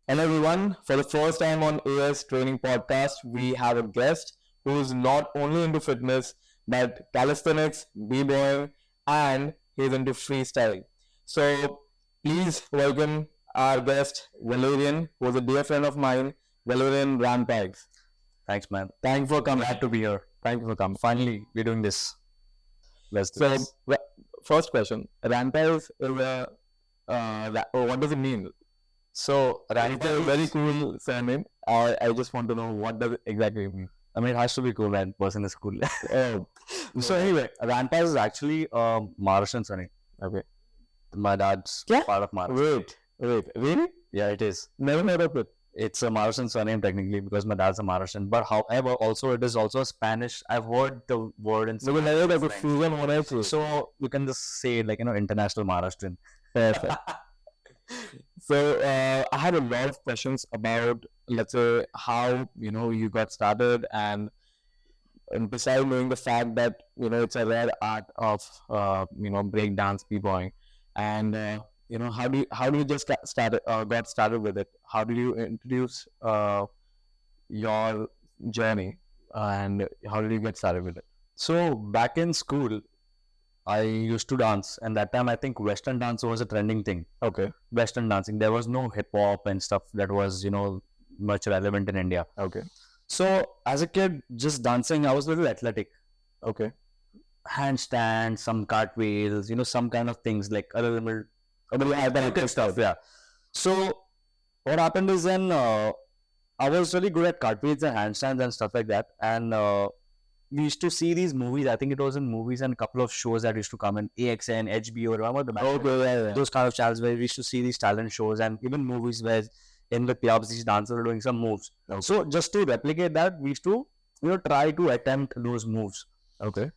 Hello everyone. For the first time on AS Training Podcast, we have a guest who is not only into fitness but calisthenics, b-boying, and he's into freestyle. So please welcome our guest Valerian, who is a dear friend of mine, Valerian Ranpise. Thanks, man. Thank you for coming. Glad to be here. Thank you for coming. Finally, we're doing this. Let's do So this. first question: Ranpise is what does it mean? So, It's a very cool surname. I just want to know what does it exactly mean. I mean, it has to be cool, man. Person is cool. Oh, So anyway, Ranpise is actually Maharashtrian surname. okay. My dad's Yeah? part of Maharashtra. Wait, really? Yeah, it is. Never heard of it. It's a Maharashtrian surname technically because my dad's a Maharashtrian. But however, also it is also a Spanish. I've heard the word in Never heard of it. Spanish. Fusion, what else? So you can just say it like, international Maharashtrian. Perfect. So I had a lot of questions about, let's say, how you got started, and besides knowing the fact that it's a rare art of breakdance b-boying, and how do you just got started with it? How do you introduce your journey, and how did you get started with it? So back in school, I used to dance, and that time I think Western dance was a trending thing. Okay. Western dancing, there was no hip hop and stuff that was, much relevant in India. Okay. So as a kid, just dancing, I was a little athletic. Okay. Handstands, some cartwheels, some kind of things like a little Athletic stuff. Yeah. So what happened is then I was really good at cartwheels and handstands and stuff like that, and we used to see these movies. I think it was in movies and a couple of shows that used to come in AXN, HBO, remember the Okay, yeah. those kind of channels where we used to see these talent shows and even movies where in the clubs these dancers are doing some moves. Okay. So just to replicate that, we used to try to attempt those moves. Okay.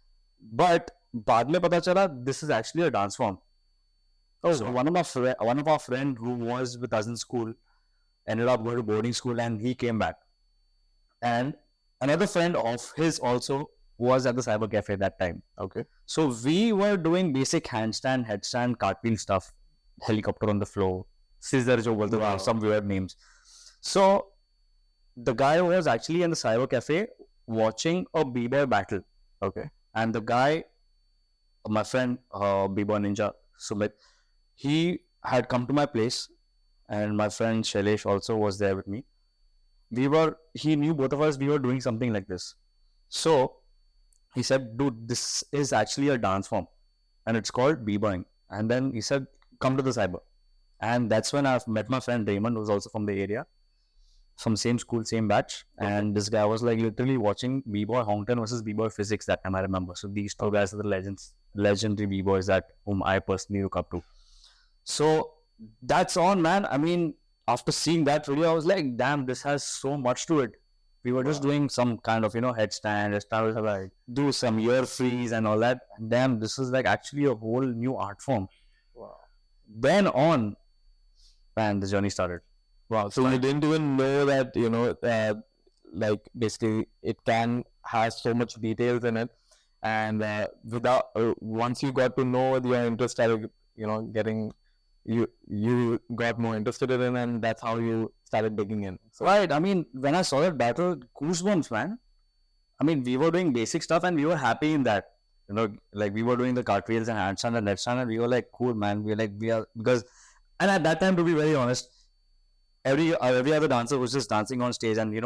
But बाद में पता चला this is actually a dance form. Oh, So one of our friend who was with us in school ended up going to boarding school and he came back. And another friend of his also was at the cyber cafe that time. okay. So we were doing basic handstand, headstand, cartwheel stuff, helicopter on the floor, scissor jo bolte Wow. some weird names. So the guy was actually in the cyber cafe watching a b-boy battle, Okay. and the guy, my friend, b-boy ninja Sumit, he had come to my place, and my friend Shailesh also was there with me. He knew both of us, we were doing something like this. So he said, dude, this is actually a dance form and it's called b-boying. And then he said, come to the cyber. And that's when I've met my friend Raymond, who's also from the area, from same school, same batch. Okay. And this guy was like literally watching b-boy Hongton versus b-boy physics that time, I remember. So these two guys are the legendary b-boys that whom I personally look up to. So that's on, man. I mean, after seeing that video, I was like, damn, this has so much to it. We were just Wow. doing some kind of, headstand, Right. do some ear freeze and all that. Damn, this is like actually a whole new art form. Wow. Then on, man, the journey started. Wow. So you didn't even know that like basically it can has so much details in it, and without once you got to know your interest started getting you got more interested in, and that's how you started digging in. So Right. I mean, when I saw that battle, goosebumps, man. I mean, we were doing basic stuff and we were happy in that. Like we were doing the cartwheels and handstand and headstand, and we were like, cool, man. Because, and at that time, to be very honest, every other dancer was just dancing on stage, and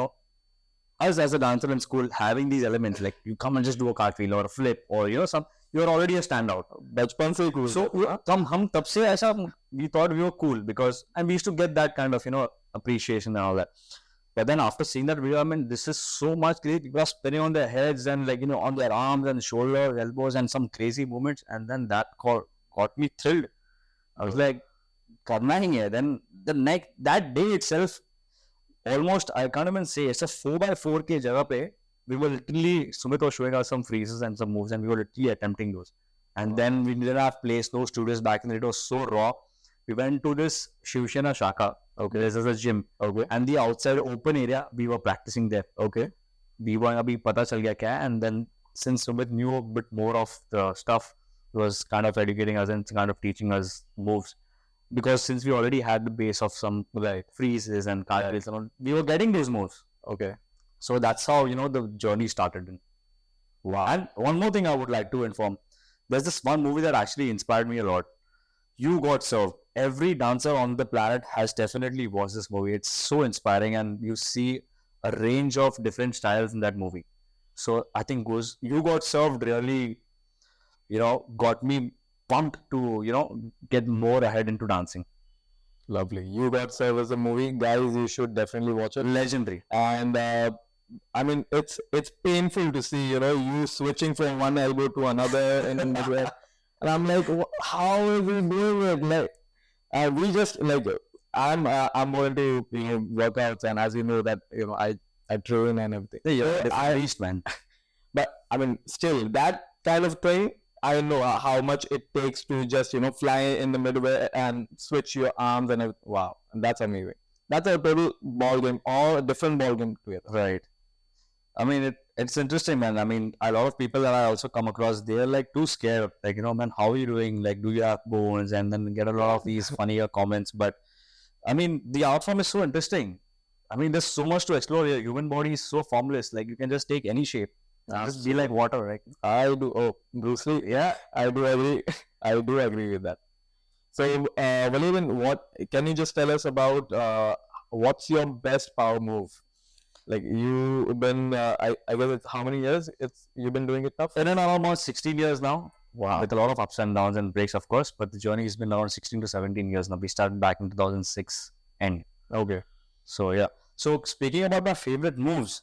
us as a dancer in school having these elements, like you come and just do a cartwheel or a flip or you're already a standout. बचपन से ही cool So था. हम तब से ऐसा we thought we were cool because and we used to get that kind of appreciation and all that. But then after seeing that video, I mean, this is so much crazy. People are spinning on their heads and on their arms and shoulders, elbows, and some crazy movements. And then that got me thrilled. I was like, करना ही है. Then that day itself, almost I can't even say it's a 4x4 के जगह पे we were literally Sumit was showing us some freezes and some moves, and we were literally attempting those. And Wow. then we didn't have place, no studios back then. It was so raw. We went to this Shivsena Shaka. Okay. This is a gym, Okay. and the outside open area we were practicing there. Okay. B-boy abhi pata chal gaya kya hai, and then since Sumit knew a bit more of the stuff, he was kind of educating us and kind of teaching us moves. because since we already had the base of some freezes and cartwheels and all, we were getting those moves. Okay. So that's how the journey started. Wow. And one more thing I would like to inform: there's this one movie that actually inspired me a lot. You Got Served. Every dancer on the planet has definitely watched this movie. It's so inspiring, and you see a range of different styles in that movie. So I think You Got Served really, got me pumped to, get more ahead into dancing. Lovely. You Got Served as a movie, guys. You should definitely watch it. Legendary. And I mean, it's painful to see, you switching from one elbow to another in the midway. And I'm like, how is he doing it? Like, we just like, I'm more into workouts, and as you know that I train and everything. Yeah, I beast, man. But I mean, still that kind of thing. I know how much it takes to just fly in the midway and switch your arms and everything. Wow, and that's amazing. That's a total ball game or a different ball game together. Right. I mean, it's interesting, man. I mean, a lot of people that I also come across, they're like too scared. Like, man, how are you doing? Like, do you have bones? And then get a lot of these funnier comments. But I mean, the art form is so interesting. I mean, there's so much to explore. Your human body is so formless. Like, you can just take any shape. Just be like water, right? I do. Oh, Bruce Lee. Yeah, I do agree. I do agree with that. So, Valerian, what can you just tell us about what's your best power move? Like you've been, I guess it's how many years you've been doing it now? In and around almost 16 years now. Wow. With a lot of ups and downs and breaks, of course. But the journey has been around 16 to 17 years now. We started back in 2006 end. Okay. So, yeah. So, speaking about my favorite moves.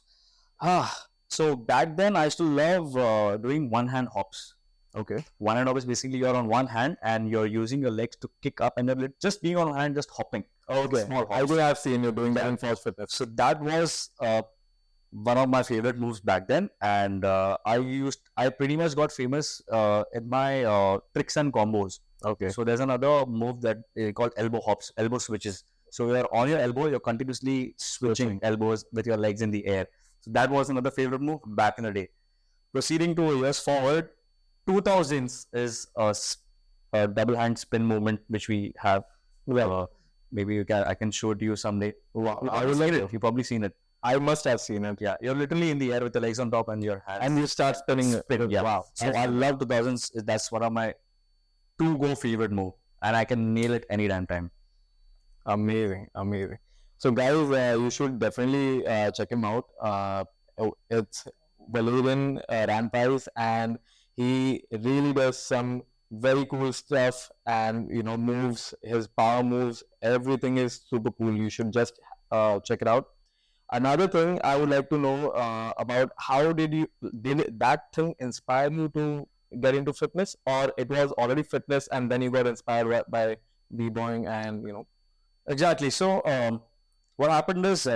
So, back then, I used to love doing one-hand hops. Okay. One-hand hop is basically you're on one hand and you're using your legs to kick up and you're just being on one hand, just hopping. Okay. Small hops. I think I've seen you doing that in Force Fitness. So, that was one of my favorite moves back then, and I pretty much got famous in my tricks and combos. Okay. So there's another move that called elbow hops, elbow switches. So you're on your elbow, you're continuously switching elbows with your legs in the air. So that was another favorite move back in the day. Proceeding 2 years forward, 2000s is a double hand spin movement which we have. Maybe I can show it to you someday. Wow. I would like it. You've probably seen it. I must have seen it. Yeah, you're literally in the air with the legs on top and your hands. And you start spinning. Yeah. Wow. So I love 2000s. That's one of my to-go favorite move. And I can nail it any damn time. Amazing. Amazing. So guys, you should definitely check him out. It's Valerian Ranpise, and he really does some very cool stuff and moves, his power moves, everything is super cool. You should just check it out. Another thing I would like to know about, how did that thing inspire you to get into fitness, or it was already fitness and then you got inspired by b-boying and Exactly. So what happened is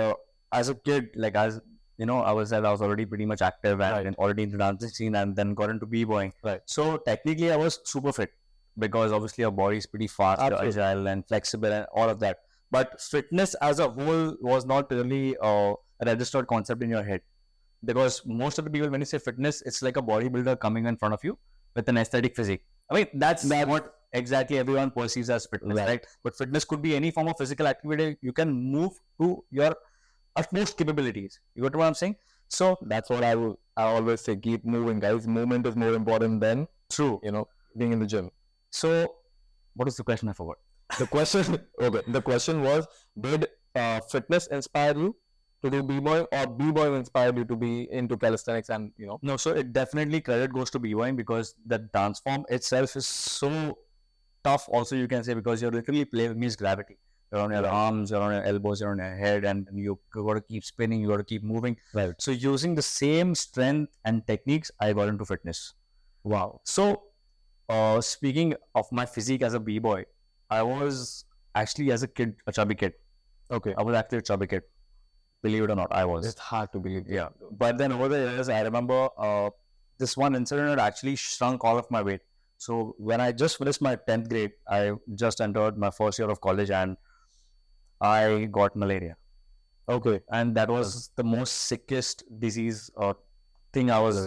as a kid, like I was already pretty much active and already in the dancing scene, and then got into b-boying. Right. So technically I was super fit because obviously our body is pretty fast, agile and flexible and all of that. But fitness as a whole was not really a registered concept in your head, because most of the people, when you say fitness, it's like a bodybuilder coming in front of you with an aesthetic physique. I mean, that's what exactly everyone perceives as fitness, right? But fitness could be any form of physical activity. You can move to your utmost capabilities. You got what I'm saying? So that's what I always say: keep moving, guys. Movement is more important than being in the gym. So, what is the question? I forgot. The question was, did fitness inspire you to do b-boying, or b-boying inspired you to be into calisthenics and No, so it definitely credit goes to b-boying, because the dance form itself is so tough also, you can say, because you're literally playing against gravity. You're on your arms, you're on your elbows, you're on your head, and you got to keep spinning, you got to keep moving. Right. So using the same strength and techniques, I got into fitness. Wow. So speaking of my physique as a b-boy, I was actually, as a kid, a chubby kid. Okay. I was actually a chubby kid. Believe it or not, I was. It's hard to believe. Yeah. But then over the years, I remember this one incident had actually shrunk all of my weight. So when I just finished my 10th grade, I just entered my first year of college and I got malaria. Okay. And that was the most sickest disease or thing I was,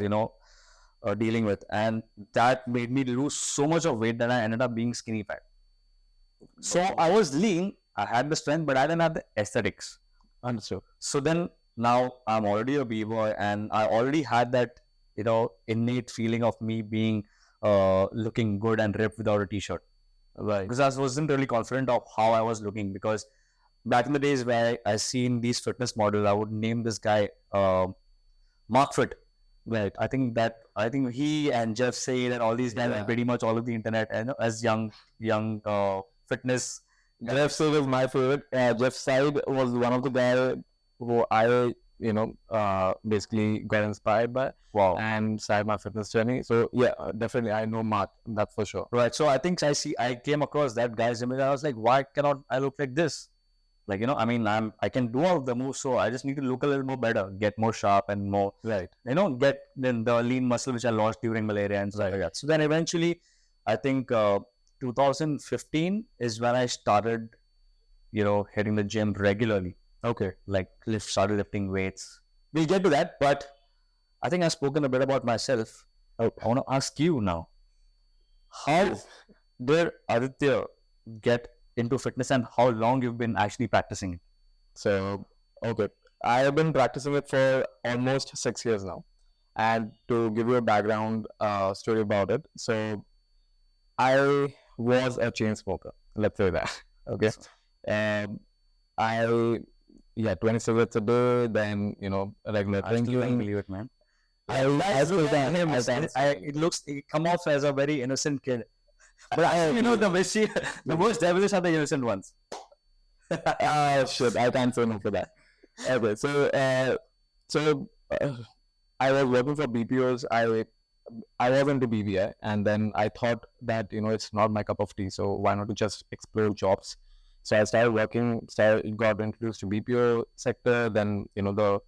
dealing with. And that made me lose so much of weight that I ended up being skinny fat. So I was lean, I had the strength, but I didn't have the aesthetics. Understood. So then now I'm already a b-boy, and I already had that, innate feeling of me being looking good and ripped without a t-shirt, Right. because I wasn't really confident of how I was looking. Because back in the days where I seen these fitness models, I would name this guy Mark Fit. Right. I think he and Jeff Said and all these guys are pretty much all of the internet, and as young fitness guys. Jeff Side was my favorite. Jeff Side was one of the guys who I, basically got inspired by Wow. and started my fitness journey. So yeah, definitely I know Mark. That's for sure. Right. So I think I came across that guy's image. I was like, why cannot I look like this? Like, I mean, I can do all of the moves, so I just need to look a little more better, get more sharp and more, Right. get then the lean muscle which I lost during malaria and stuff like that. So then eventually, I think 2015 is when I started, hitting the gym regularly. Okay. Like started lifting weights. We'll get to that, but I think I've spoken a bit about myself. I want to ask you now, how did Aditya get into fitness, and how long you've been actually practicing it? So, okay. I have been practicing it for almost 6 years now. And to give you a background story about it, so I was a chain smoker. Let's say that. Okay. And I, 20 cigarettes a day, then, regular I still can't drinking. believe it, man. It come off as a very innocent kid, but the most devilish are the innocent ones. Shit, I can't say no for that. Okay, so I was working for BPOs. I was into BBI, and then I thought that it's not my cup of tea. So why not to just explore jobs? So I started working. Got introduced to BPO sector. Then the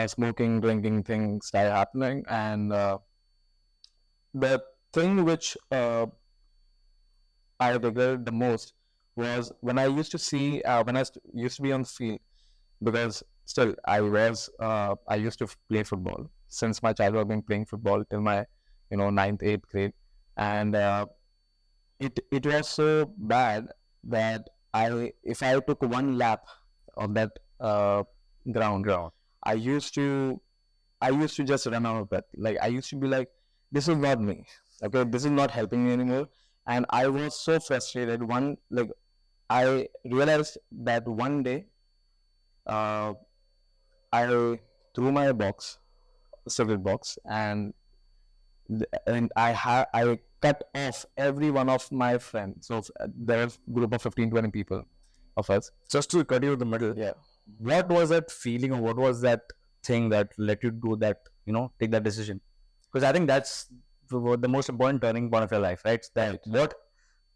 smoking, drinking thing started happening, and the thing which I regretted the most was when I used to see when I used to be on the field, because still I used to play football since my childhood. I've been playing football till my ninth, eighth grade, and it was so bad that if I took one lap of that ground, I used to just run out of breath. Like I used to be like, this is not me. Okay, this is not helping me anymore. And I was so frustrated. I realized that one day, I threw my cigarette box, and I cut off every one of my friends. So there's a group of 15-20 people of us. Just to cut you in the middle, Yeah. what was that feeling, or what was that thing that let you do that? Take that decision, because I think that's the most important turning point of your life, right? That what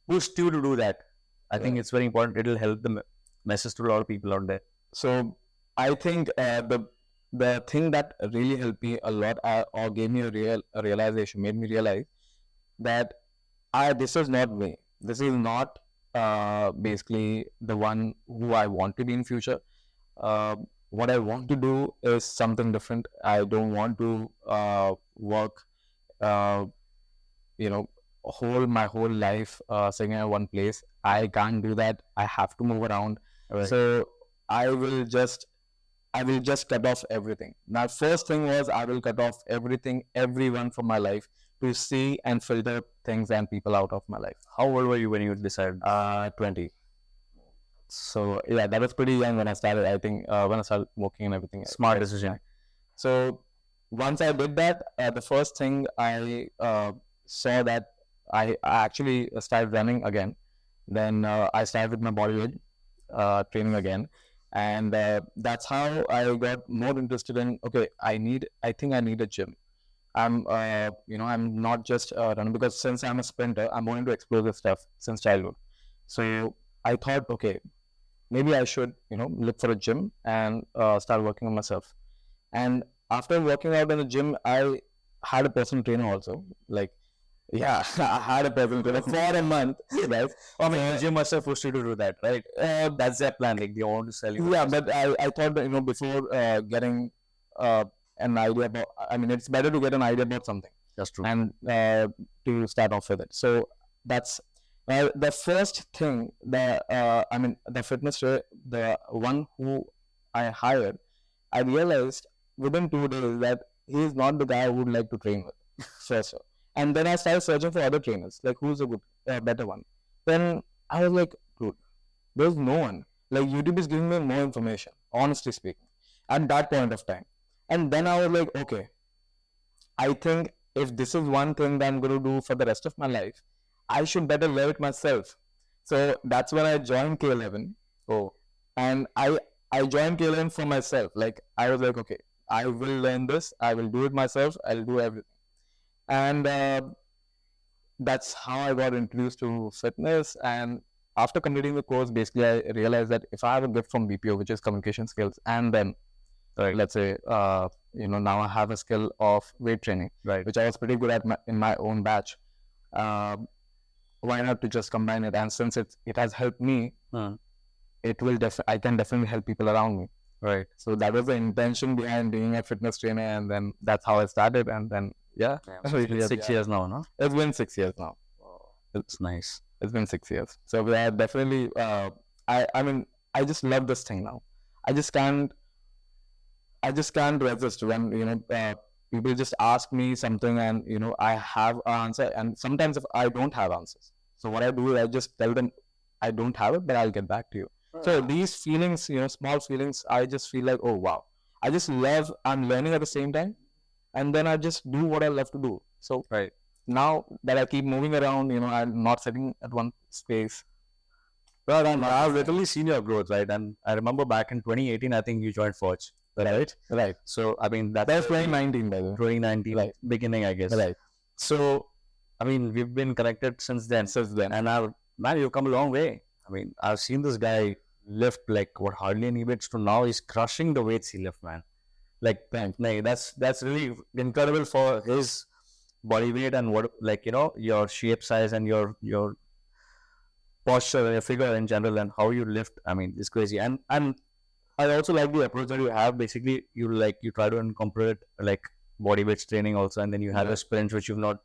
pushed you to do that. I think it's very important. It'll help the message to a lot of people out there. So I think the thing that really helped me a lot, or gave me a realization, made me realize that this is not me. This is not basically the one who I want to be in future. What I want to do is something different. I don't want to work, my whole life sitting in one place. I can't do that. I have to move around. Right. So I will just cut off everything. Now, first thing was I will cut off everyone from my life, to see and filter things and people out of my life. How old were you when you decided? 20. So yeah, that was pretty young when I started. I think when I started working and everything. Smart decision. So once I did that, the first thing I saw that I actually started running again. Then I started with my bodyweight training again, and that's how I got more interested in. Okay, I think I need a gym. I'm not just running, because since I'm a sprinter, I'm wanting to explore this stuff since childhood. So I thought, okay, maybe I should look for a gym and start working on myself. And after working out in the gym, I had a personal trainer also. Like, yeah, I had a personal trainer for a month, right? I mean, the gym must have pushed you to do that, right? That's their plan. Like, they want to sell you. Yeah, but I thought that before getting an idea about, I mean, it's better to get an idea about something. That's true. And to start off with it. So that's The first thing, the fitness the one who I hired, I realized within 2 days that he is not the guy I would like to train with. Sure. And then I started searching for other trainers, like who's a good, better one. Then I was like, dude, there's no one. Like YouTube is giving me more information, honestly speaking, at that point of time. And then I was like, okay, I think if this is one thing that I'm going to do for the rest of my life, I should better learn it myself. So that's when I joined K11. Oh, And I joined K11 for myself. Like I was like, okay, I will learn this. I will do it myself. I'll do everything. And that's how I got introduced to fitness. And after completing the course, basically, I realized that if I have a gift from BPO, which is communication skills, and then let's say, now I have a skill of weight training, right. which I was pretty good at in my own batch. Why not to just combine it? And since it has helped me, it will I can definitely help people around me. Right. So that was the intention behind being a fitness trainer, and then that's how I started. And then so it's been 6 years now, no? It's been 6 years now. It's nice. It's been 6 years. So we are definitely. I just love this thing now. I just can't resist when people just ask me something, and I have an answer. And sometimes if I don't have answers, so what I do is I just tell them I don't have it, but I'll get back to you. So these feelings, small feelings, I just feel like, oh wow, I just love. I'm learning at the same time, and then I just do what I love to do. So right now that I keep moving around, I'm not sitting at one space. Well, and I've literally seen your growth, right? And I remember back in 2018, I think you joined Forge, right? Right. So I mean That was 2019, by the way. 2019, Right. beginning, I guess. Right. So I mean, we've been connected since then. And man, you've come a long way. I mean, I've seen this guy lift like hardly any weights to now he's crushing the weights he lift, man. Like, that's really incredible for his body weight and your shape size and your posture, your figure in general, and how you lift. I mean, it's crazy. And I also like the approach that you have. Basically, you try to incorporate like body weights training also, and then you have a sprint which you've not.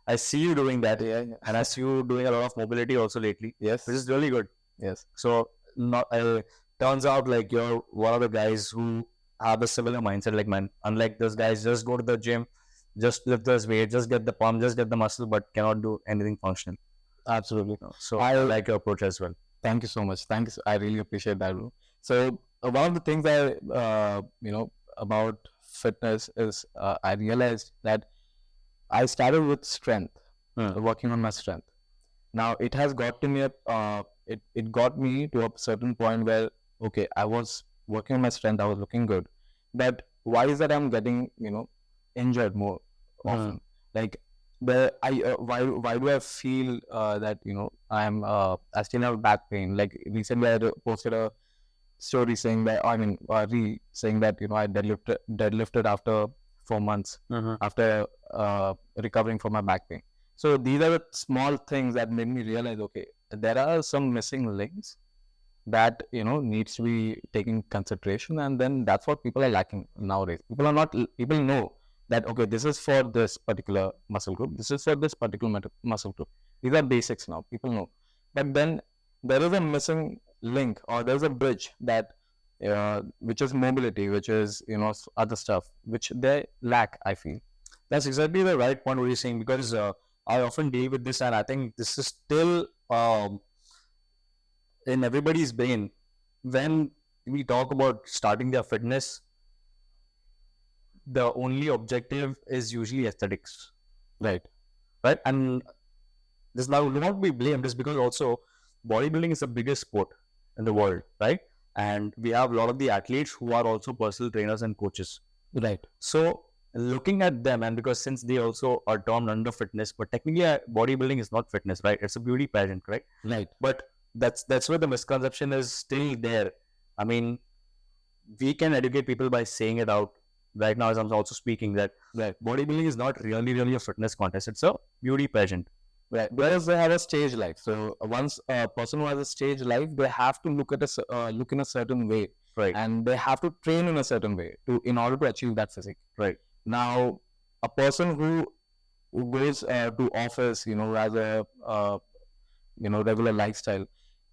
I see you doing that, and I see you doing a lot of mobility also lately. Yes, which is really good. Yes. So turns out like you're one of the guys who have a similar mindset. Like, man, unlike those guys, just go to the gym, just lift this weight, just get the pump, just get the muscle, but cannot do anything functional. Absolutely. So I like your approach as well. Thank you so much. Thank you. I really appreciate that, bro. So one of the things about fitness is I realized that I started with strength, working on my strength. Now it has got to me it got me to a certain point where, okay, I was working on my strength, I was looking good, but why is that I'm getting injured more often? Like why do I feel that I still have back pain? Like recently I posted a story saying that saying that I deadlifted after 4 months after recovering from my back pain. So these are the small things that made me realize, okay, there are some missing links that needs to be taken consideration, and then that's what people are lacking nowadays. People know that, okay, this is for this particular muscle group, this is for this particular muscle group. These are basics now, people know. But then there is a missing link, or there's a bridge that which is mobility, which is other stuff which they lack, I feel. That's exactly the right point what you're saying, because I often deal with this, and I think this is still in everybody's brain. When we talk about starting their fitness, the only objective is usually aesthetics, right? And this now will not be blamed, just because also bodybuilding is the biggest sport in the world, right? And we have a lot of the athletes who are also personal trainers and coaches, right? So looking at them, and because since they also are termed under fitness, but technically bodybuilding is not fitness, right? It's a beauty pageant, right? Right. But that's where the misconception is still there. I mean, we can educate people by saying it out right now, as I'm also speaking, that bodybuilding is not really a fitness contest. It's a beauty pageant. Right. Whereas they have a stage life. So once a person who has a stage life, they have to look in a certain way, right? And they have to train in a certain way in order to achieve that physique, right? Now, a person who goes to office, who has a regular lifestyle,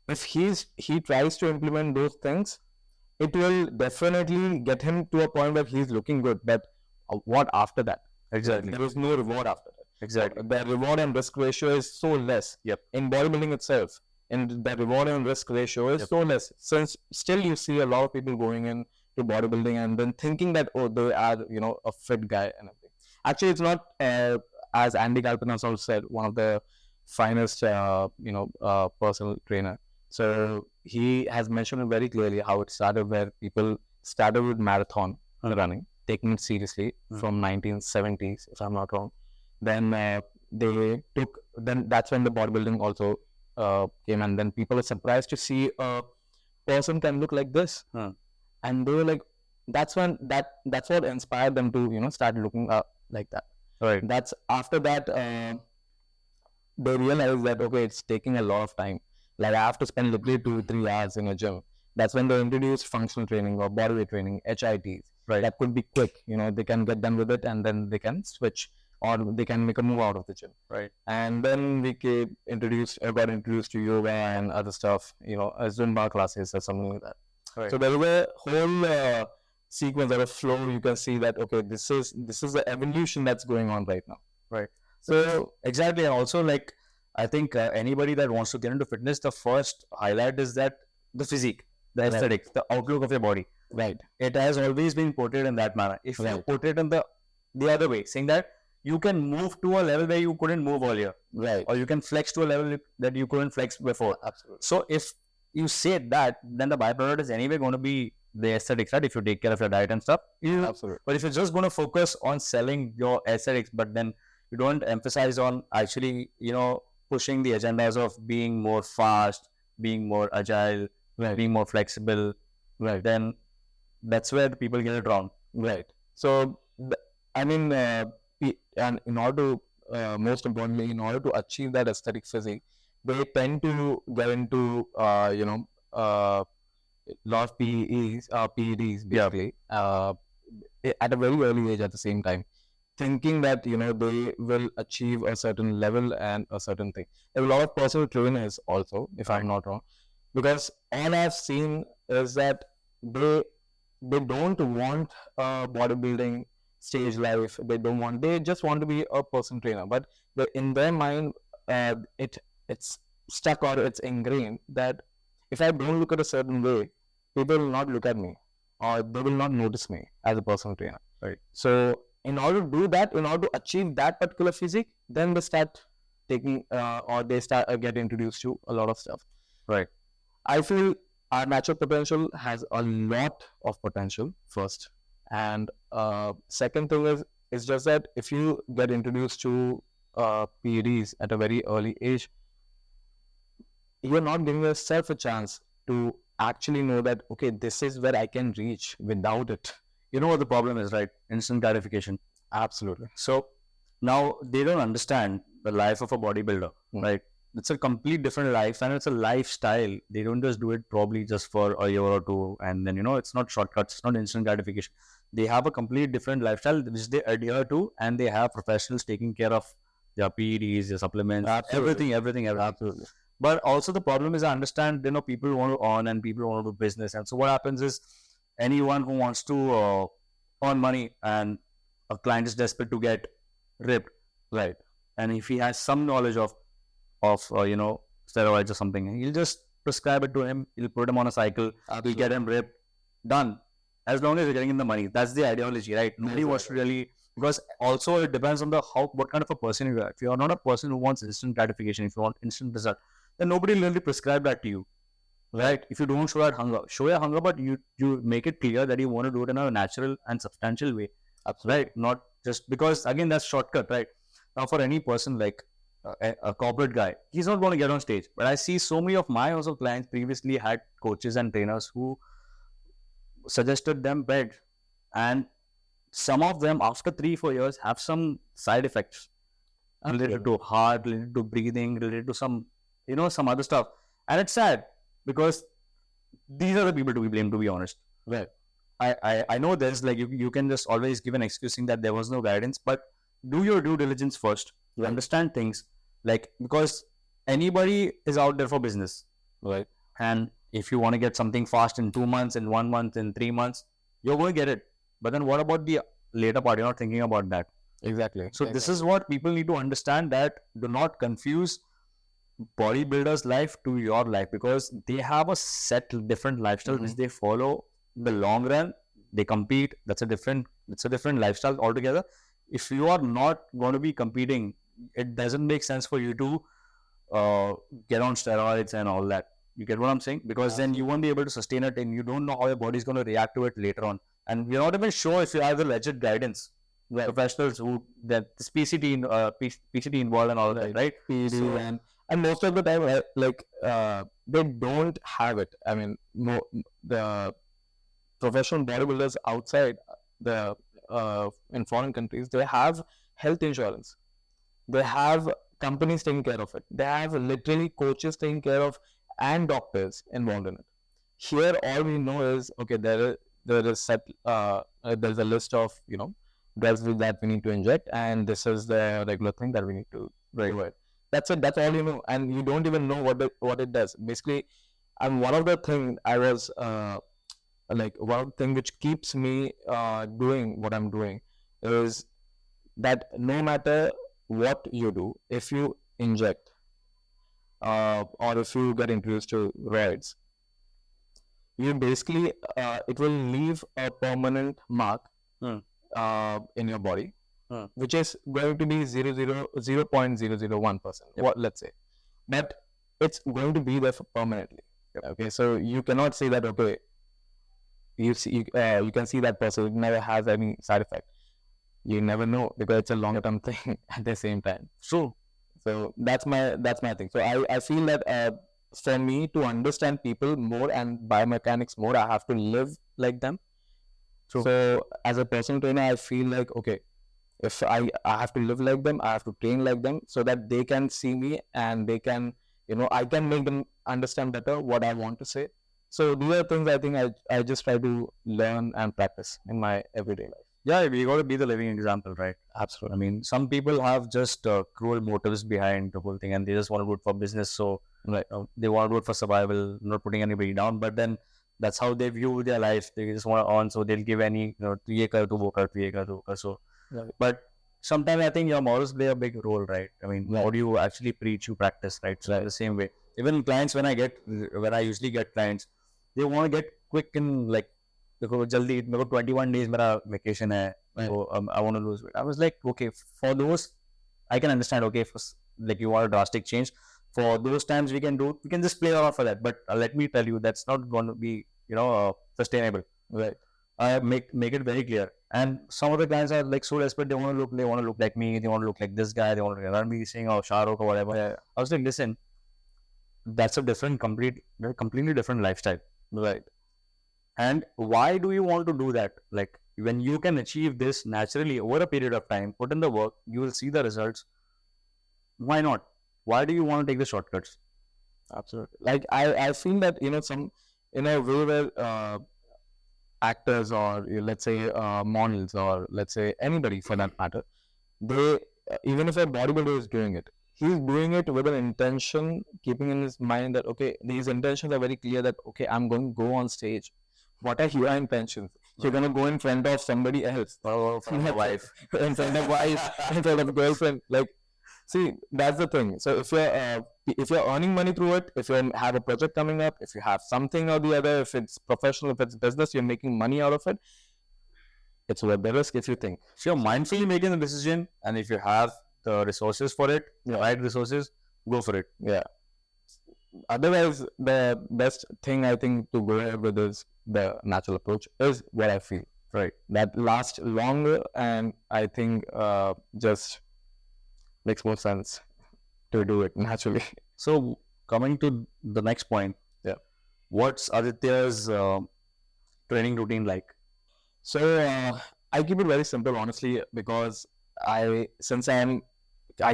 if he tries to implement those things, it will definitely get him to a point where he's looking good. But what after that? Exactly. There is no reward after that. Exactly. The reward and risk ratio is so less. Yep. In bodybuilding itself, and the reward and risk ratio is Yep. so less. Since still you see a lot of people going in to bodybuilding and then thinking that, oh, they are a fit guy and everything. Actually, it's not. As Andy Kalpana also said, one of the finest personal trainer. So he has mentioned it very clearly how it started, where people started with marathon running, taking it seriously from 1970s, if I'm not wrong. Then then that's when the bodybuilding also came, and then people are surprised to see a person can look like this, and they were like, that's what inspired them to start looking up like that. Right. That's after that they realized that, okay, it's taking a lot of time. Like, I have to spend literally 2-3 hours in a gym. That's when they introduced functional training or bodyweight training, HITs. Right. That could be quick. They can get done with it and then they can switch, or they can make a move out of the gym. Right. And then we got introduced to yoga and other stuff, Zumba classes or something like that. Right. So there was a whole sequence or a flow. You can see that, okay, this is the evolution that's going on right now. Right. So exactly, and also, like, I think anybody that wants to get into fitness, the first highlight is that the physique, the aesthetics, the outlook of your body. Right. It has always been portrayed in that manner. If you portray it in the other way, saying that you can move to a level where you couldn't move earlier, right, or you can flex to a level that you couldn't flex before. Absolutely. So if you say that, then the byproduct is anyway going to be the aesthetics, right? If you take care of your diet and stuff. Absolutely. But if you're just going to focus on selling your aesthetics, but then you don't emphasize on actually, pushing the agendas of being more fast, being more agile, being more flexible, then that's where the people get it wrong. Right. So, and in order to, most importantly, in order to achieve that aesthetic physique, they tend to get into, lot of PEDs, basically, at a very early age at the same time, thinking that, they will achieve a certain level and a certain thing. There are a lot of personal trainers also, if I'm not wrong, because all I've seen is that they don't want a bodybuilding stage life. They just want to be a personal trainer. But in their mind, it's stuck, or it's ingrained that if I don't look at a certain way, people will not look at me, or they will not notice me as a personal trainer. Right. So in order to do that, in order to achieve that particular physique, then they start taking or they start get introduced to a lot of stuff. Right. I feel our natural potential has a lot of potential, first, and second thing is just that if you get introduced to PEDs at a very early age, you're not giving yourself a chance to actually know that, okay, this is where I can reach without it. You know what the problem is, right? Instant gratification. Absolutely. So now they don't understand the life of a bodybuilder, right? It's a complete different life, and it's a lifestyle. They don't just do it probably just for a year or two, and then it's not shortcuts, it's not instant gratification. They have a complete different lifestyle which they adhere to, and they have professionals taking care of their PEDs, their supplements, everything. Absolutely. But also the problem is, I understand, people want to earn and people want to do business, and so what happens is, anyone who wants to earn money and a client is desperate to get ripped, right? And if he has some knowledge of steroids or something, he'll just prescribe it to him. He'll put him on a cycle. He'll get him ripped. Done. As long as you're getting in the money, that's the ideology, right? Nobody wants to really, because also it depends on what kind of a person you are. If you are not a person who wants instant gratification, if you want instant result, then nobody will really prescribe that to you. Right? If you don't show your hunger, but you make it clear that you want to do it in a natural and substantial way. Absolutely. Right? Not just because, again, that's shortcut, right? Now, for any person like a corporate guy, he's not going to get on stage. But I see so many of my also clients previously had coaches and trainers who suggested them bed, and some of them after 3-4 years have some side effects related to heart, related to breathing, related to some other stuff, and it's sad. Because these are the people to be blamed, to be honest. Well, I know there's like you can just always give an excuse saying that there was no guidance, but do your due diligence first. You understand things, like, because anybody is out there for business, right? And if you want to get something fast in 2 months, in 1 month, in 3 months, you're going to get it. But then what about the later part? You're not thinking about that. Exactly. So this is what people need to understand, that do not confuse bodybuilder's life to your life, because they have a set different lifestyle which they follow in the long run. They compete. That's a different lifestyle altogether. If you are not going to be competing, it doesn't make sense for you to get on steroids and all that. You get what I'm saying? Because then you won't be able to sustain it, and you don't know how your body is going to react to it later on. And you're not even sure if you have the legit guidance. Professionals who that this PCT involved and all that, right? PD and most of the time, they don't have it. I mean, no, the professional bodybuilders outside the in foreign countries, they have health insurance. They have companies taking care of it. They have literally coaches taking care of and doctors involved in it. Here, all we know is okay. There is set. There's a list of drugs that we need to inject, and this is the regular thing that we need to do it. That's it. That's all you know, and you don't even know what it does. Basically, and one of the thing I was one of the thing which keeps me doing what I'm doing is that no matter what you do, if you inject or if you get introduced to roids, you basically it will leave a permanent mark in your body, which is going to be 0.001%. What, let's say, but it's going to be there permanently. Okay, so you cannot say that okay, you can see that person, it never has any side effect. You never know, because it's a long term thing at the same time. True. So that's my thing. So I feel that for me to understand people more and biomechanics more, I have to live like them. True. So as a personal trainer, I feel like okay, if I have to live like them, I have to train like them, so that they can see me and they can I can make them understand better what I want to say. So these are things I think I just try to learn and practice in my everyday life. Yeah, we got to be the living example, right? Absolutely. I mean, some people have just cruel motives behind the whole thing, and they just want to do it for business. So they want to do it for survival, not putting anybody down. But then that's how they view their life. They just want to earn, so they'll give any ye kar to wo kar, ye kar to wo kar. So, but sometimes I think your morals play a big role, right? I mean, what do you actually preach, you practice, right? So the same way. Even clients, when I usually get clients, they want to get quick and like, jaldi, 21 days मेरा vacation है, so I want to lose weight. I was like, okay, for those, I can understand. Okay, for, like you want a drastic change, for those times we can just play around for that. But let me tell you, that's not going to be sustainable. Right. I make it very clear. And some of the clients are like so desperate. They want to look like me. They want to look like this guy. They want to look like Ranbir Singh or Shah Rukh or whatever. Yeah. I was like, listen, that's a completely different lifestyle. Right. And why do you want to do that? Like, when you can achieve this naturally over a period of time, put in the work, you will see the results. Why not? Why do you want to take the shortcuts? Absolutely. Like I feel that some in a way where actors or let's say models or let's say anybody for that matter, they even if a bodybuilder is doing it, he's doing it with an intention, keeping in his mind that okay, these intentions are very clear that okay, I'm going to go on stage. What are your intentions? You're gonna go in front of somebody else, or from a wife, in front of wife, in front of girlfriend. Like, see, that's the thing. So if you're earning money through it, if you have a project coming up, if you have something or the other, if it's professional, if it's business, you're making money out of it. It's worth the risk if you think. So you're mindfully making the decision, and if you have the resources for it, the right resources, go for it. Yeah. Otherwise, the best thing I think to go ahead with is the natural approach is what I feel. Right. That lasts longer, and I think just makes more sense to do it naturally. So coming to the next point, what's Aditya's training routine like? So I keep it very simple, honestly, because I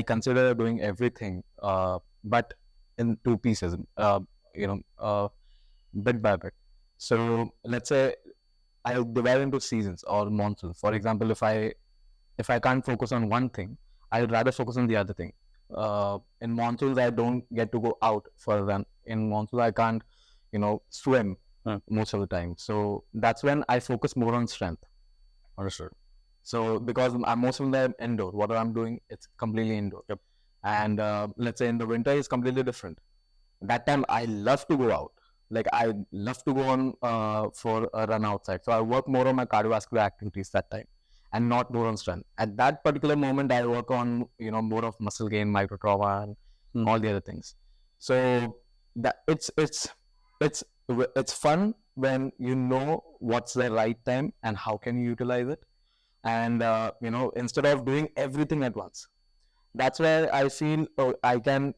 consider doing everything, but in two pieces, bit by bit. So let's say I'll divide into seasons or monsoons. For example, if I can't focus on one thing, I'd rather focus on the other thing. in monsoons I don't get to go out for a run. In monsoons I can't, swim most of the time. So that's when I focus more on strength. Understood. So because I'm most of the time indoor, what I'm doing, it's completely indoor. Yep. And let's say in the winter is completely different. That time I love to go out. Like I love to go on for a run outside. So I work more on my cardiovascular activities that time, and not more on strength. At that particular moment, I work on more of muscle gain, micro trauma, and all the other things. So that it's fun when you know what's the right time and how can you utilize it, and instead of doing everything at once. That's where I feel I can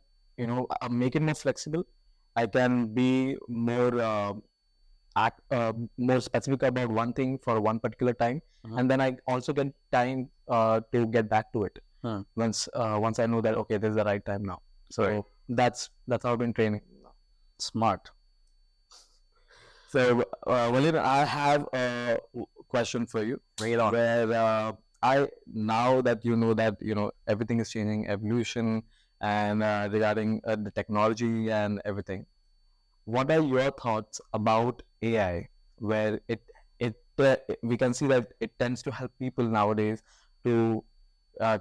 make it more flexible. I can be more specific about one thing for one particular time, and then I also get time to get back to it once I know that okay, this is the right time now. So that's how I've been training. Smart. So Valerian, I have a question for you. Bring it on. Where I now that you know that everything is changing, evolution, and regarding the technology and everything, what are your thoughts about AI, where we can see that it tends to help people nowadays to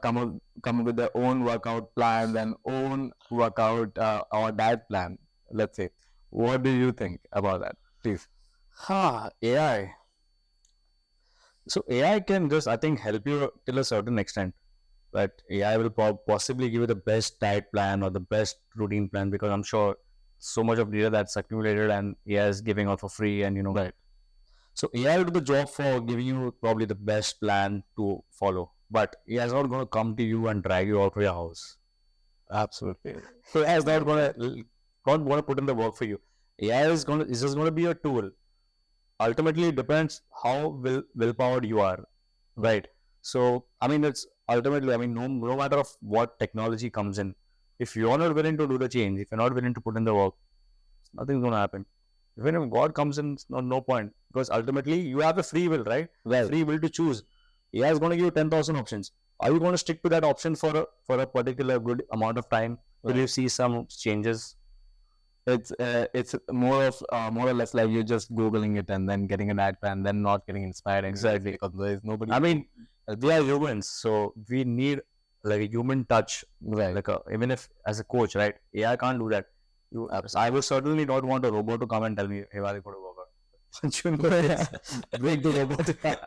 come up with their own workout plans and own workout or diet plan, let's say. What do you think about that, please? AI. So AI can just, I think, help you till a certain extent. But AI will possibly give you the best diet plan or the best routine plan, because I'm sure so much of data that's accumulated and AI is giving out for free, and Right. So AI will do the job for giving you probably the best plan to follow. But AI is not going to come to you and drag you out of your house. Absolutely. So AI is not going to put in the work for you. AI is just going to be a tool. Ultimately, it depends how willpowered you are, right? So I mean, it's ultimately, I mean, no matter of what technology comes in, if you're not willing to do the change, if you're not willing to put in the work, nothing's going to happen. Even if God comes in, it's no point, because ultimately you have a free will, right? Well, Free will to choose. AI is going to give you 10,000 options. Are you going to stick to that option for a particular good amount of time? Will you see some changes? It's more or less like you're just googling it and then getting a diet plan, then not getting inspired. Exactly. Because there's nobody. I mean, we are humans, so we need like a human touch. Right. Like even if as a coach, right? AI can't do that. I will certainly not want a robot to come and tell me, "Hey, why go to work?" Break the robot.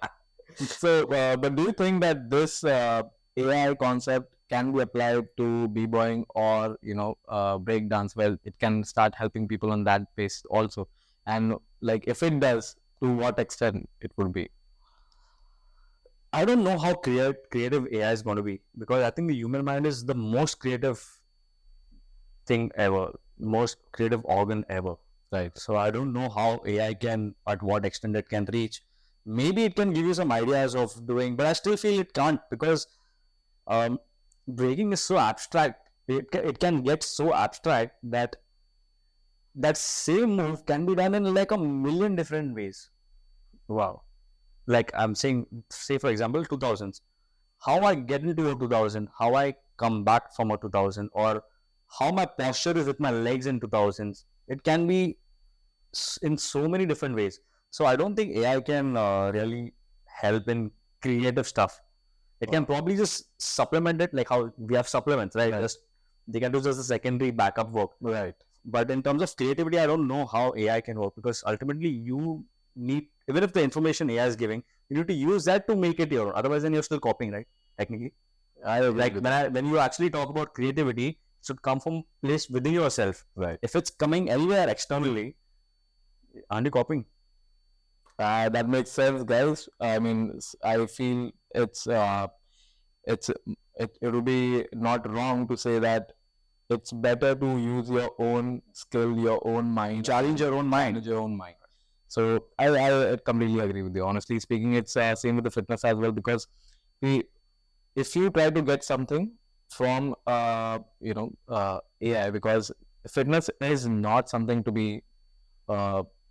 So, but do you think that this AI concept can be applied to b-boying or breakdance? Well, it can start helping people on that pace also, and like if it does, to what extent it would be? I don't know how creative AI is going to be, because I think the human mind is the most creative thing ever, most creative organ ever. Right. So I don't know how AI can, at what extent it can reach. Maybe it can give you some ideas of doing, but I still feel it can't, because breaking is so abstract. It can get so abstract that that same move can be done in like a million different ways. Wow. Like I'm saying, say for example, 2000s. How I get into a 2000, how I come back from a 2000, or how my posture is with my legs in 2000s. It can be in so many different ways. So I don't think AI can really help in creative stuff. It can probably just supplement it, like how we have supplements, right? Just they can do just a secondary backup work. Right. But in terms of creativity, I don't know how AI can work, because ultimately you need, even if the information AI is giving, you need to use that to make it your own. Otherwise, then you're still copying, right? Technically, like when you actually talk about creativity, it should come from place within yourself. Right. If it's coming anywhere externally, aren't you copying? That makes sense, guys. I mean, I feel it would be not wrong to say that it's better to use your own skill, your own mind, Challenge your own mind. challenge your own mind. So I completely agree with you. Honestly speaking, it's same with the fitness as well, because if you try to get something from AI, because fitness is not something to be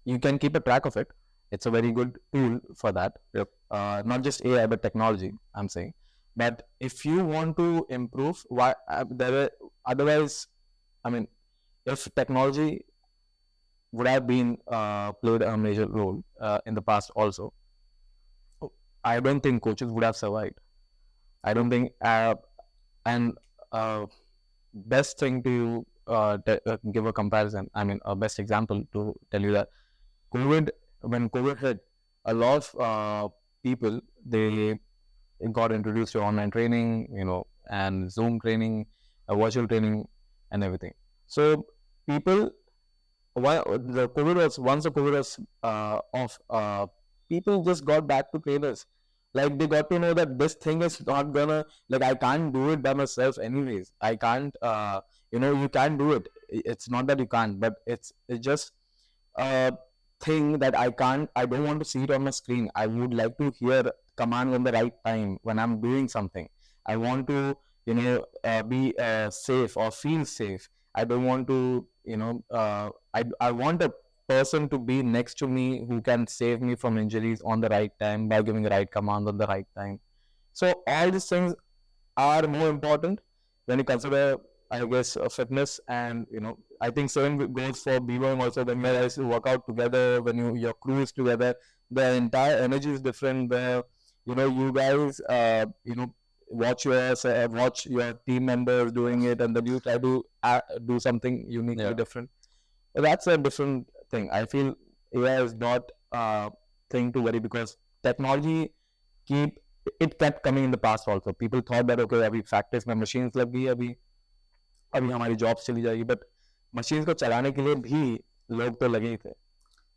you can keep a track of it. It's a very good tool for that. Yep. Not just AI but technology, I'm saying. But if you want to improve, otherwise, I mean, if technology would have been played a major role in the past also, I don't think coaches would have survived. I don't think, and best thing to give a comparison. I mean, a best example to tell you that COVID, when COVID hit, a lot of people, they got introduced to online training, and Zoom training, virtual training, and everything. So people, why the COVID was once the COVID was off, people just got back to trainers. Like they got to know that this thing is not gonna, like, I can't do it by myself anyways. I can't, you can't do it. It's not that you can't, but it's just a thing that I don't want to see it on my screen. I would like to hear command on the right time when I'm doing something. I want to, be safe or feel safe. I don't want to, I want a person to be next to me who can save me from injuries on the right time by giving the right command on the right time. So all these things are more important when you consider, I guess, fitness. And I think same goes for b-boying also. When you guys work out together, when your crew is together, the entire energy is different. Where you guys watch your team members doing it, and then you try to do something uniquely different. But that's a different thing. I feel AI is not a thing to worry, because technology kept coming in the past also. People thought that okay, अभी factories में machines लग गई, अभी हमारी jobs चली जाएगी, but machines को चलाने के लिए भी लोग तो लगे ही थे.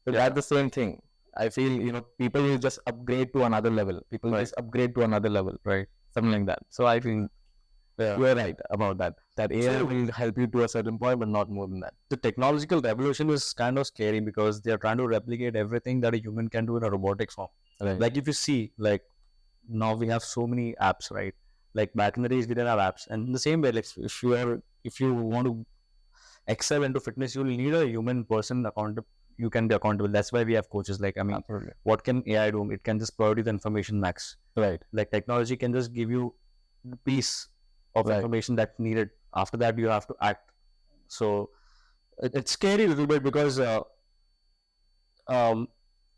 So that's the same thing. I feel people will just upgrade to another level. People just upgrade to another level, right? Something like that. So I feel you're right about that. That AI will help you to a certain point, but not more than that. The technological revolution is kind of scary because they're trying to replicate everything that a human can do in a robotic form. Right. Like if you see, like now we have so many apps, right? Like back in the days we didn't have apps, and in the same way, like if you want to excel into fitness, you will need a human person accountable. You can be accountable. That's why we have coaches. Like, I mean, absolutely. What can AI do? It can just provide you the information max. Right. Like technology can just give you the piece of information that's needed. After that, you have to act. So it's scary a little bit because the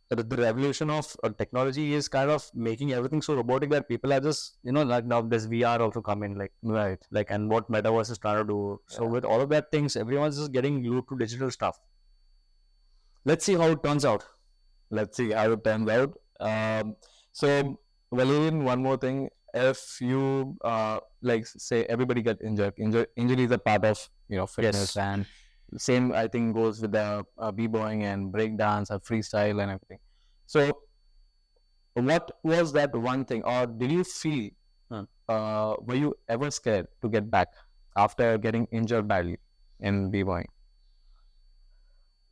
revolution of technology is kind of making everything so robotic that people are just, like now this VR also come in, like, right. Like, and what Metaverse is trying to do. So with all of that things, everyone's just getting glued to digital stuff. Let's see how it turns out. So Valerian, one more thing. If you like say everybody get injured, injury is a part of fitness. Yes. And same I think goes with the b-boying and breakdance and freestyle and everything. So what was that one thing, or did you feel were you ever scared to get back after getting injured badly in b-boying?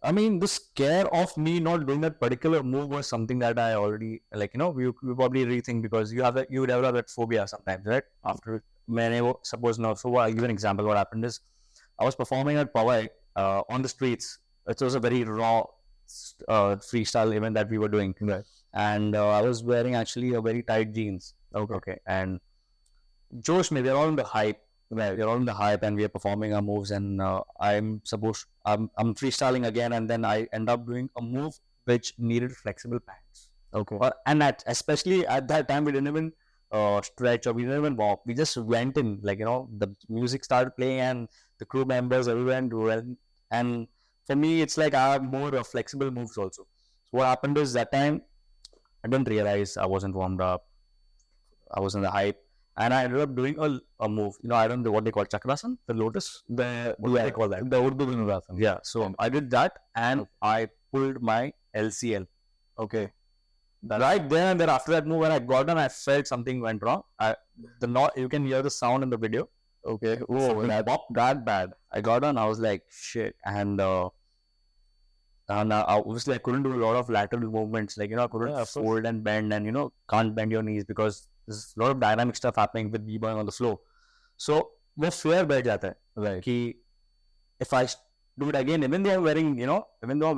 I mean, the scare of me not doing that particular move was something that I already, like, we probably rethink, because you develop that phobia sometimes, right? After, suppose now, so I'll give you an example. What happened is, I was performing at Powai on the streets. It was a very raw freestyle event that we were doing. Right. And I was wearing actually a very tight jeans. Okay. And Josh, maybe they're all in the hype. We're all in the hype and we are performing our moves, and I'm freestyling again, and then I end up doing a move which needed flexible pants. Okay. And especially at that time, we didn't even stretch or we didn't even walk. We just went in, like, the music started playing and the crew members, everyone went. And for me, it's like I have more flexible moves also. So what happened is that time, I didn't realize I wasn't warmed up. I was in the hype. And I ended up doing a move. I don't know what they call Chakrasan, the lotus. What do they call that? The Urdu Dhanurasana. Yeah. So I did that, and I pulled my LCL. Okay. Right there and then after that move, when I got done, I felt something went wrong. You can hear the sound in the video. Okay. Oh, that popped that bad. I got done. I was like, shit. And obviously I couldn't do a lot of lateral movements. Like, I couldn't fold and bend, and can't bend your knees because there's a lot of dynamic stuff happening with b-boying on the floor. So वो fear बैठ जाता है, right? कि if I do it again, even though I'm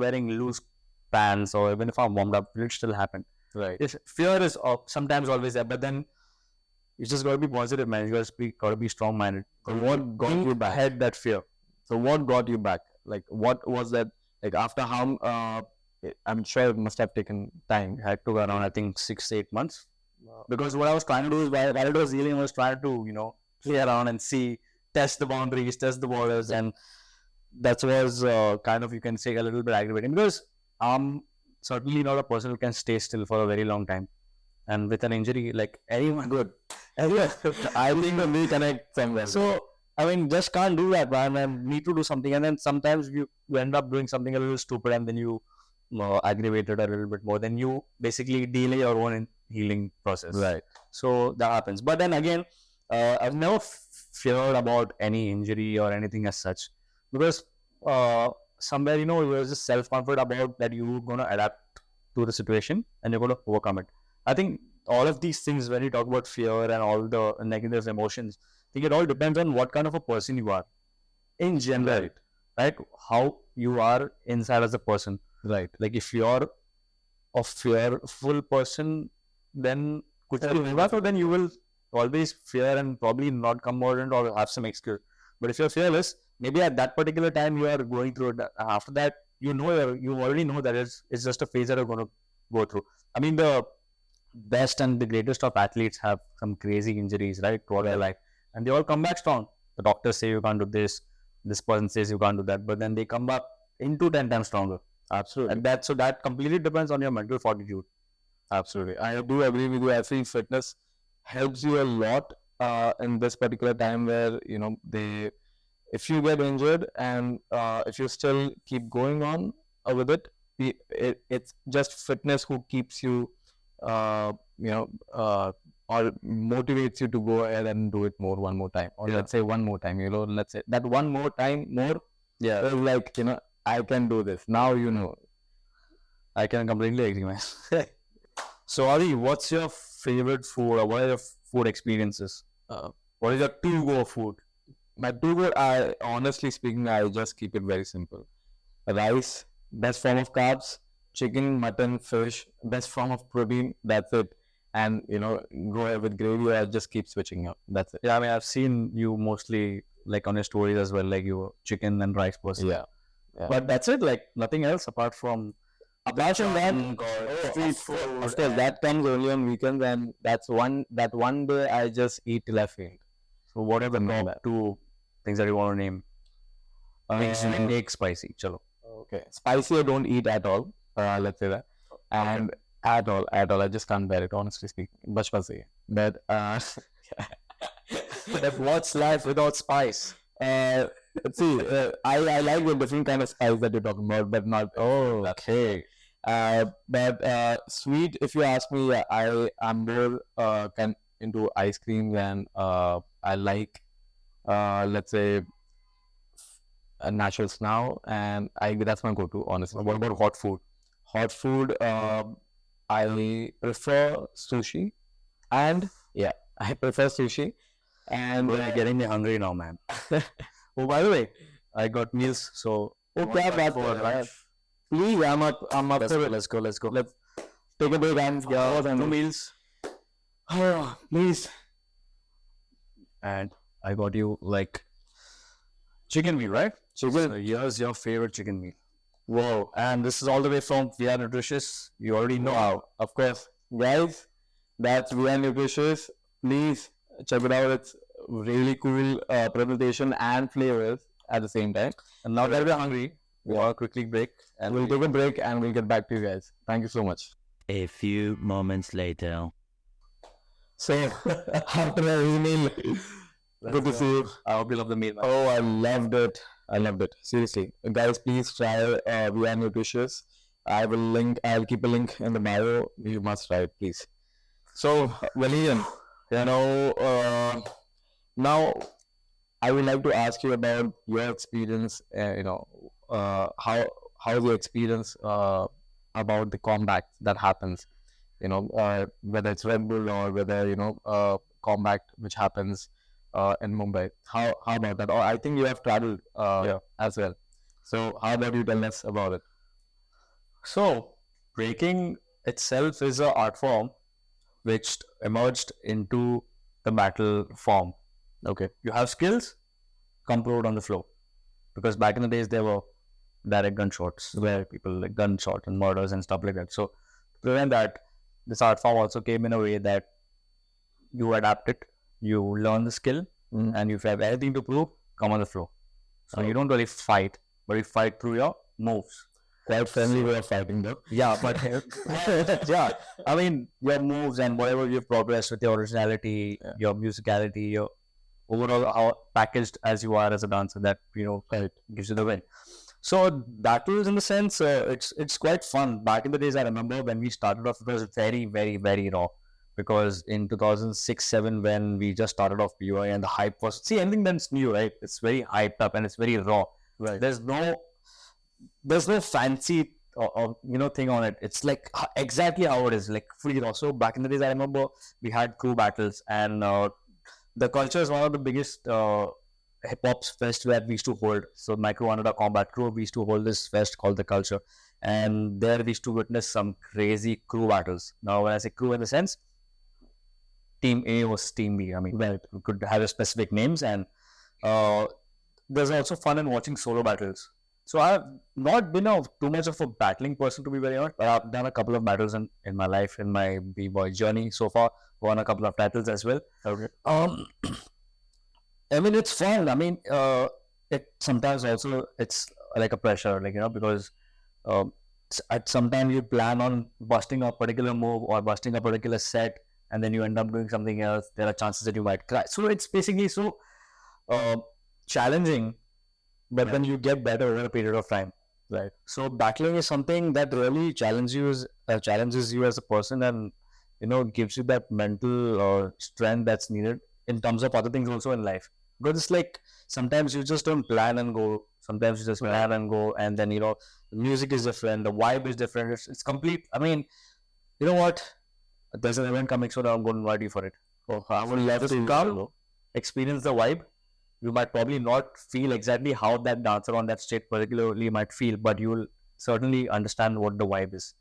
wearing loose pants, or even if I'm warmed up, will it still happen? Right. Fear is sometimes always there, but then You just got to be positive, man. You got to be strong minded. So what got you back? Had that fear. So what got you back? Like what was that? Like after how? I'm sure it must have taken time. It had to around, I think, 6 8 months. Because what I was trying to do is, while it was healing, I was trying to, play around and see, test the boundaries, test the borders, and that was kind of, you can say, a little bit aggravating, because I'm certainly not a person who can stay still for a very long time. And with an injury, like anyone, Good. anyone, I think we connect somewhere. so I mean, just can't do that, man. And need to do something, and then sometimes you end up doing something a little stupid, and then you aggravate it a little bit more. Then you basically delay your own healing process. Right. So that happens. But then again, I've never feared about any injury or anything as such, because somewhere, it was just self-confident about that you're gonna adapt to the situation and you're gonna overcome it. I think all of these things, when you talk about fear and all the negative emotions, I think it all depends on what kind of a person you are in general, right? How you are inside as a person, Right. like if you're a fearful person, then then you will always fear and probably not come out and or have some excuse. But if you're fearless, maybe at that particular time you are going through it. After that, you already know that it's just a phase that you're going to go through. I mean, the best and the greatest of athletes have some crazy injuries, right, throughout their life, and they all come back strong. The doctors say you can't do this person says you can't do that, but then they come back into 10 times stronger. Absolutely. And that completely depends on your mental fortitude. Absolutely. I do agree with you. I think fitness helps you a lot in this particular time where, if you get injured and if you still keep going on with it, it's just fitness who keeps you, or motivates you to go ahead and do it one more time. Or let's say one more time, let's say that one more time more. Yeah. Is like, I can do this. Now, I can completely agree, man. So, Adi, what's your favorite food, or what are your food experiences? What is your to-go food? My to-go, honestly speaking, I just keep it very simple. Rice, best form of carbs, chicken, mutton, fish, best form of protein, that's it. And, go ahead with gravy, or I just keep switching up. That's it. Yeah, I mean, I've seen you mostly, like, on your stories as well, like you chicken and rice person. Yeah. But that's it, like, nothing else apart from that, street food. Of course, that comes only on weekends, and that one day I just eat till I faint. So what are the top two things that you want to name? Make spicy. Chalo. Okay. Spicy I don't eat at all. Let's say that. And at all. I just can't bear it, honestly speaking. Bachpan se. But But what's life without spice? see, I like the different kind of spice that you're talking about, but not. Oh, okay. But sweet, if you ask me, I'm more into ice cream than I like, let's say, naturals now, and that's my go-to, honestly. What about hot food? Hot food, I prefer sushi, and yeah, I prefer sushi, and We're getting me hungry now, man. Oh, by the way, I got meals, so okay, please, I'm up for it. let's go. Let's take a break and Two meals, please. and I got you like chicken meal, right? Chicken. So here's your favorite chicken meal. Wow. And this is all the way from We Are Nutritious. You already know. Wow. Of course, guys, that's We Are Nutritious. Please check it out. It's really cool presentation and flavors at the same time. And now that we're hungry, we'll quickly break, and We'll take a break and we'll get back to you guys. Thank you so much. A few moments later. So, after my meal, good to see you. I hope you love the meal, man. Oh, I loved it. Seriously. Guys, please try We Are Nutritious. I'll keep a link in the bio. You must try it, please. So, Valerian, now I would like to ask you about your experience, how's your experience about the combat that happens, whether it's Red Bull or whether, combat which happens in Mumbai. How about that? Or I think you have traveled as well. So how about you tell us about it? So, breaking itself is an art form which emerged into the battle form. Okay, you have skills, come prove it on the floor. Because back in the days there were direct gunshots where people like gunshot and murders and stuff like that. So to prevent that, this art form also came in a way that you adapt it, you learn the skill, and if you have anything to prove, come on the floor. So you don't really fight, but you fight through your moves. Quite friendly way of fighting though. Yeah, but yeah, I mean your moves and whatever you've progressed with your originality, your musicality, your overall how packaged as you are as a dancer, that gives you the win. So battles in the sense, it's quite fun. Back in the days, I remember when we started off, it was very, very, very raw. Because in 2006-7, when we just started off POI and the hype was, see, anything that's new, right? It's very hyped up and it's very raw. Right. There's no fancy thing on it. It's like exactly how it is, like fully raw. So back in the days, I remember we had crew battles, and the culture is one of the biggest hip hop fest where we used to hold. So my crew under the combat crew, we used to hold this fest called the Culture, and there we used to witness some crazy crew battles. Now, when I say crew in the sense, Team A was Team B. I mean, well, we could have specific names, and there's also fun in watching solo battles. So I've not been too much of a battling person, to be very honest, but I've done a couple of battles in my life, in my b-boy journey so far. Won a couple of titles as well. Okay. I mean, it's fun. I mean, it sometimes also it's like a pressure, because at some time you plan on busting a particular move or busting a particular set, and then you end up doing something else. There are chances that you might cry. So it's basically so challenging, but then you get better over a period of time. Right. So battling is something that really challenges you as a person, and gives you that mental strength that's needed in terms of other things also in life. Because it's like sometimes you just don't plan and go. Sometimes you just plan and go, and then the music is different, the vibe is different. It's complete. I mean, you know what? There's an event coming soon. I'm going to invite you for it. Oh, I would love to come experience the vibe. You might probably not feel exactly how that dancer on that stage particularly might feel, but you'll certainly understand what the vibe is.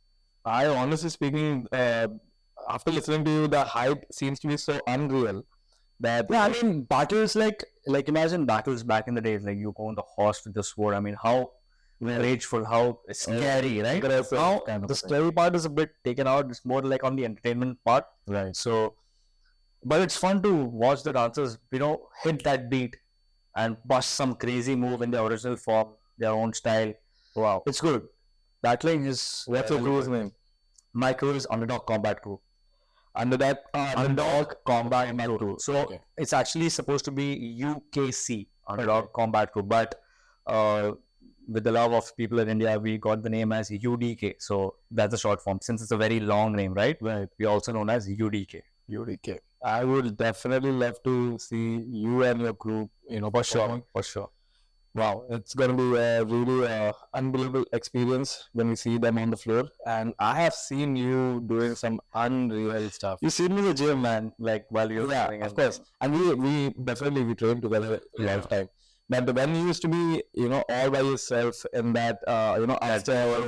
I honestly speaking, after listening to you, the hype seems to be so unreal that I mean, battles like imagine battles back in the days, like you go on the horse with the sword. I mean, how rageful, how scary, right? Now the scary part is a bit taken out. It's more like on the entertainment part, right? So, but it's fun to watch the dancers, hit that beat and bust some crazy move in their original form, their own style. Wow, it's good. Battling is what's your crew's name? My crew is Underdog Combat Crew. Underdog Combat Crew. So it's actually supposed to be UKC, Underdog Combat Crew, but with the love of people in India, we got the name as UDK. So that's a short form, since it's a very long name, right? Right. We're also known as UDK. UDK. I would definitely love to see you and your group, For sure. Wow, it's going to be a really unbelievable experience when we see them on the floor. And I have seen you doing some unreal stuff. You see me in the gym, man, like while you're training. Of course. And we definitely trained together a lot of time. But when you used to be, all by yourself in that, upstairs,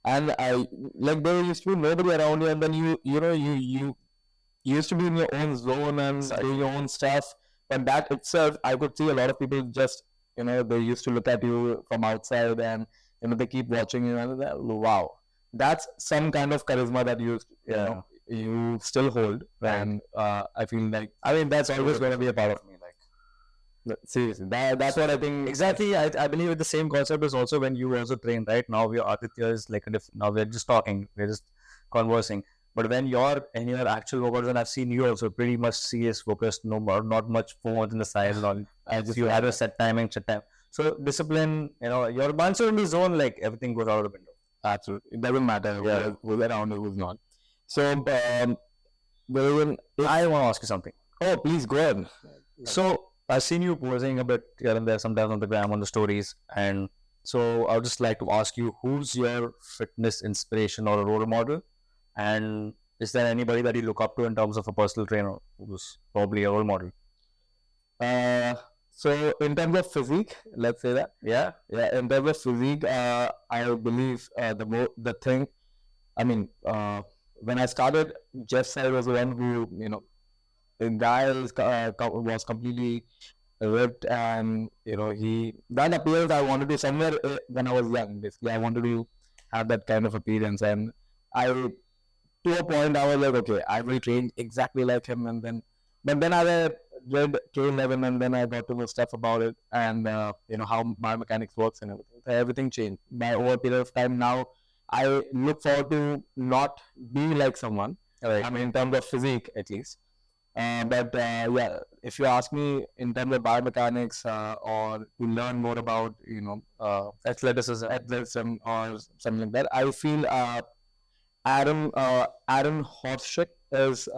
and there used to be nobody around you, and then you used to be in your own zone and doing your own stuff. But that itself, I could see a lot of people just, they used to look at you from outside, and they keep watching you, and wow, that's some kind of charisma that you still hold. Right. And I feel like, that's always going to be a part of me. Seriously, that's what I think. Exactly. I believe with the same concept is also when you also train, right? Now we are Aditya is like now we're just talking, we're just conversing. But when you're in your actual workouts, and I've seen you also pretty much serious, focused, not much phones in the side and all. You have a set time. So discipline, you're once you're in the zone, like everything goes out of the window. Absolutely, it doesn't matter who's around or who's not. So, I want to ask you something. Oh, please go ahead. So I've seen you posing a bit here and there, sometimes on the gram, on the stories, and so I would just like to ask you, who's your fitness inspiration or a role model? And is there anybody that you look up to in terms of a personal trainer who's probably a role model? So in terms of physique, let's say that. Yeah. In terms of physique, I believe the thing. When I started, Jeff Side was the one who the guy was completely ripped, and that appearance I wanted to somewhere when I was young. Basically, I wanted to have that kind of appearance, and I to a point I was like, okay, I will train exactly like him, but then I read K11, and then I got to know stuff about it, and how biomechanics works and everything. So everything changed. By over a period of time now, I look forward to not be like someone. Right. I mean, in terms of physique, at least. But yeah, if you ask me in terms of biomechanics or to learn more about athleticism or something like that, I feel Aaron Horschick is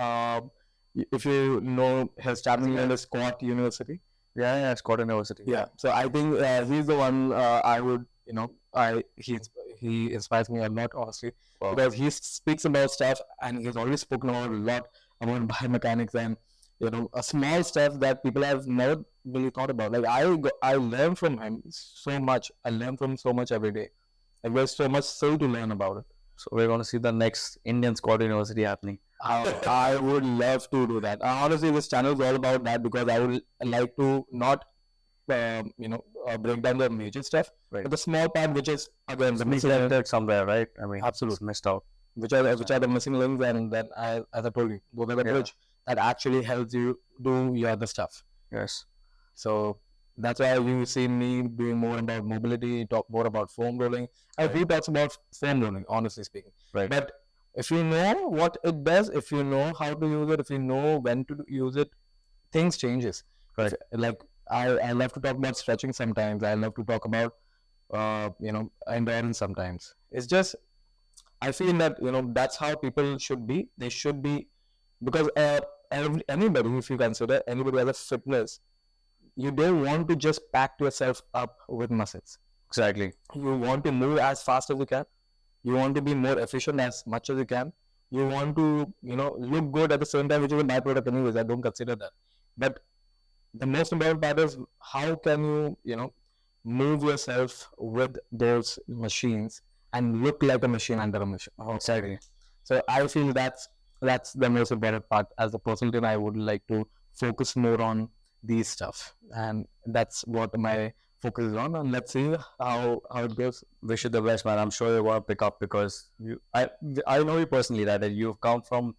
if you know his channel name is Scott University. Yeah, Scott University. Yeah, so I think he's the one I would he inspires me a lot, honestly, because he speaks about stuff, and he's already spoken about a lot about biomechanics and a small stuff that people have never really thought about. Like I learn from him so much. I learn from him so much every day. Like there's so much still to learn about it. So we're going to see the next Indian Scott University happening. I would love to do that. Honestly, this channel is all about that, because I would like to not break down the major stuff, Right. but the small part, which is again the missing link, Misguided somewhere, right? I mean, Absolutely. it's missed out. which are the missing links, and then as I told you, those are the Yeah. bridge that actually helps you do your other stuff. Yes. So that's why you see me doing more about mobility, talk more about foam rolling. And he talks about foam rolling, honestly speaking. Right. But if you know what it does, if you know how to use it, if you know when to use it, things changes. Right. Like I love to talk about stretching sometimes. I love to talk about endurance sometimes. It's just I feel that that's how people should be. They should be, because anybody, if you consider anybody as a fitness, you don't want to just pack yourself up with muscles. Exactly. You want to move as fast as you can. You want to be more efficient as much as you can. You want to look good at the same time, which is a byproduct anyways. I don't consider that. But the most important part is how can you move yourself with those machines and look like a machine under a machine. Exactly. So I feel that's the most important part. As a person, I would like to focus more on these stuff, and that's what my focus is on. And let's see how it goes. Wish you the best, man. I'm sure you're going to pick up, because I know you personally, right? That you've come from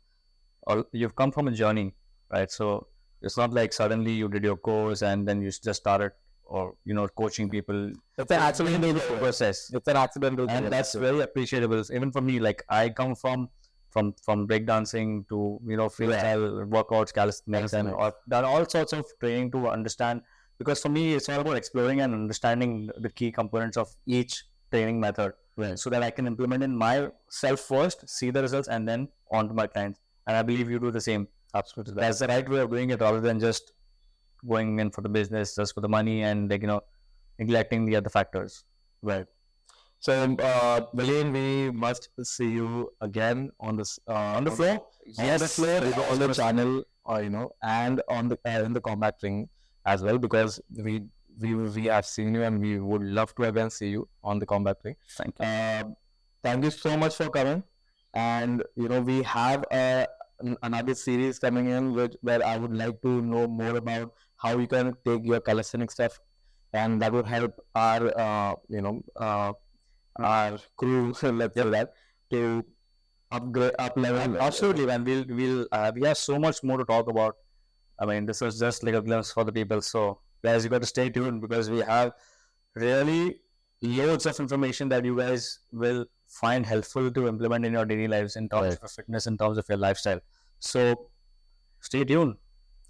a journey, right? So it's not like suddenly you did your course and then you just started, or coaching people. It's an accidental process. It's an accidental, And that's very appreciable. Even for me, like I come from breakdancing to freestyle workouts, calisthenics, and I've done all sorts of training to understand. Because for me, it's all about exploring and understanding the key components of each training method, so that I can implement in myself first, see the results, and then on to my clients. And I believe you do the same. Absolutely. That's the right way of doing it, rather than just going in for the business, just for the money, and neglecting the other factors. Right. So, Valerian, we must see you again on this On the floor? On the floor, on the channel, and on the in the combat ring as well, because we have seen you, and we would love to again see you on the combat ring. Thank you. Thank you so much for coming. And we have another series coming in, where I would like to know more about how you can take your calisthenics stuff, and that would help our our crew, let's say that, to up level. Absolutely, man. We have so much more to talk about. I mean, this was just like a glimpse for the people. So, guys, you got to stay tuned, because we have really loads of information that you guys will find helpful to implement in your daily lives, in terms of fitness, in terms of your lifestyle. So, stay tuned.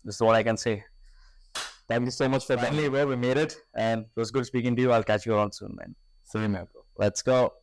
This is what I can say. Thank you so much for Finally, we made it, and it was good speaking to you. I'll catch you around soon, man. Same here. Let's go.